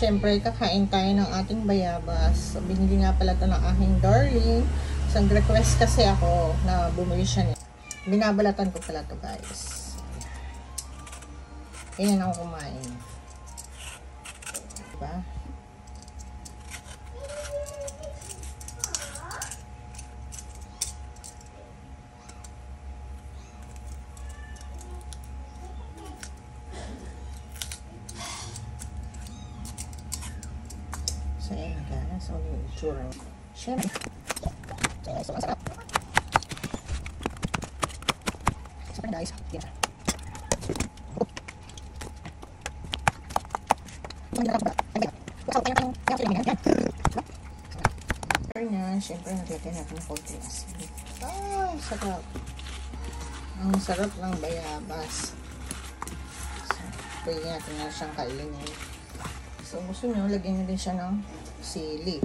Siyempre, kakain tayo ng ating bayabas. So, binili nga pala ito ng aking darling. So, request kasi ako na bumili siya niya. Binabalatan ko pala ito, guys. Ayan ako kumain. Diba? So, ayan na guys. So, yung itsura. Siyempre. So, ang sarap. Siyempre guys. Yan. Siyempre, natin natin ng konti asin. Ay, sarap. Ang sarap ng bayabas. So, pwede natin na siyang kainin. So, gusto nyo, lagyan nyo din siya ng sili.